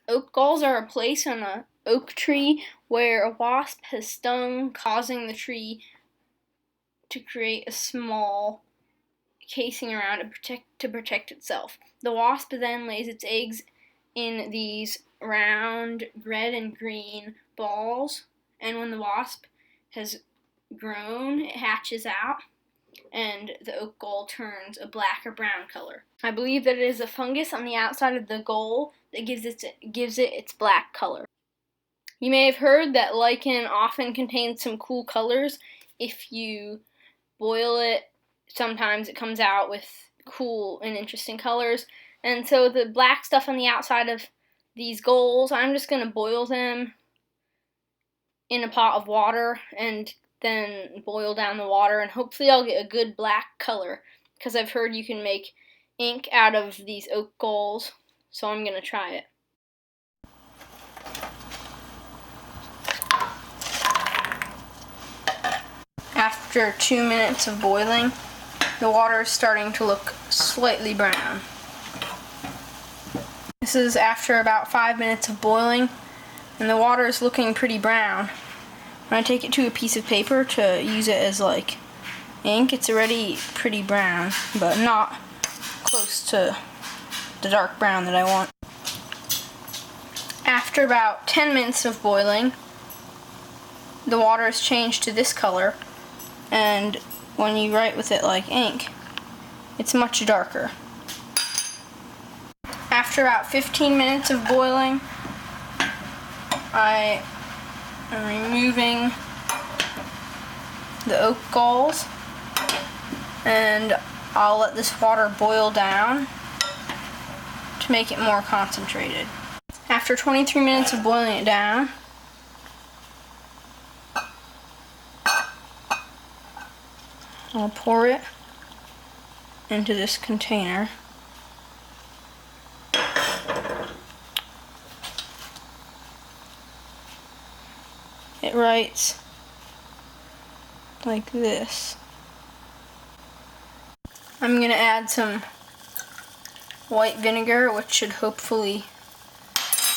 Oak galls are a place on an oak tree where a wasp has stung, causing the tree to create a small casing around it to protect itself. The wasp then lays its eggs in these round red and green balls, and when the wasp has grown, it hatches out, and the oak gall turns a black or brown color. I believe that it is a fungus on the outside of the gall that gives it its black color. You may have heard that lichen often contains some cool colors. If you boil it, sometimes it comes out with cool and interesting colors. And so the black stuff on the outside of these galls, I'm just going to boil them in a pot of water and then boil down the water, and hopefully I'll get a good black color, because I've heard you can make ink out of these oak galls, so I'm going to try it. After 2 minutes of boiling, the water is starting to look slightly brown. This is after about 5 minutes of boiling, and the water is looking pretty brown. When I take it to a piece of paper to use it as like ink, it's already pretty brown, but not close to the dark brown that I want. After about 10 minutes of boiling, the water has changed to this color, and when you write with it like ink, it's much darker. After about 15 minutes of boiling, I am removing the oak galls, and I'll let this water boil down to make it more concentrated. After 23 minutes of boiling it down, I'll pour it into this container. It writes like this. I'm going to add some white vinegar, which should hopefully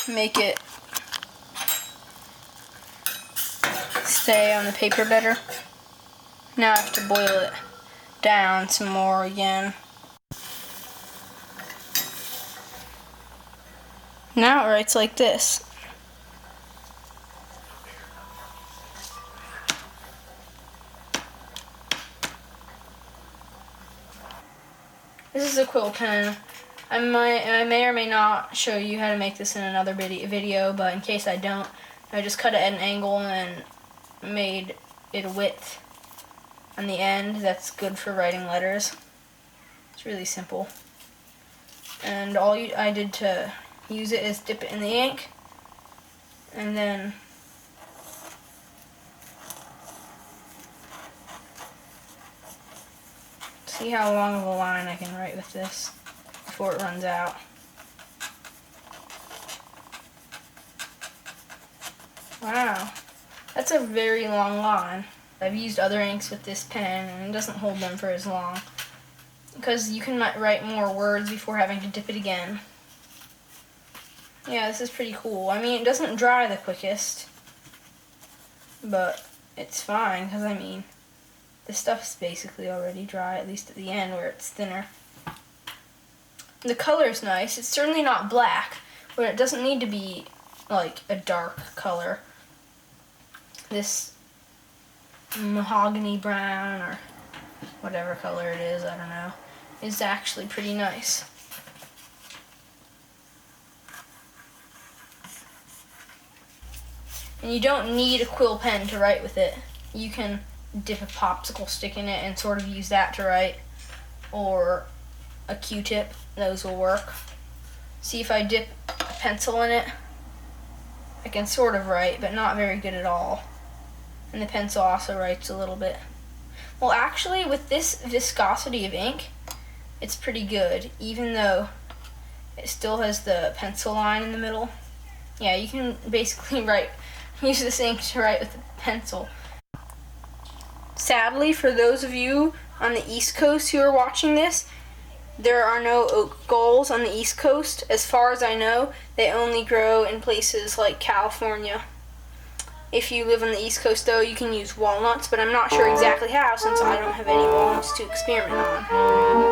make it stay on the paper better. Now I have to boil it down some more again. Now it writes like this. This is a quill pen. I may or may not show you how to make this in another video, but in case I don't, I just cut it at an angle and made it a width on the end that's good for writing letters. It's really simple. And all I did to use it is dip it in the ink, and then see how long of a line I can write with this before it runs out. Wow, that's a very long line. I've used other inks with this pen and it doesn't hold them for as long, because you can write more words before having to dip it again. Yeah, this is pretty cool. I mean, it doesn't dry the quickest, but it's fine, because I mean, the stuff's basically already dry, at least at the end where it's thinner. The color's nice. It's certainly not black, but it doesn't need to be like a dark color. This mahogany brown, or whatever color it is, I don't know, is actually pretty nice. And you don't need a quill pen to write with it. You can dip a popsicle stick in it and sort of use that to write, or a Q-tip, those will work. See, if I dip a pencil in it, I can sort of write, but not very good at all. And the pencil also writes a little bit. Well, actually, with this viscosity of ink, it's pretty good, even though it still has the pencil line in the middle. Yeah, you can basically use this ink to write with a pencil. Sadly, for those of you on the East Coast who are watching this, There are no oak galls on the East Coast. As far as I know, they only grow in places like California. If you live on the East Coast, though, you can use walnuts, but I'm not sure exactly how since I don't have any walnuts to experiment on.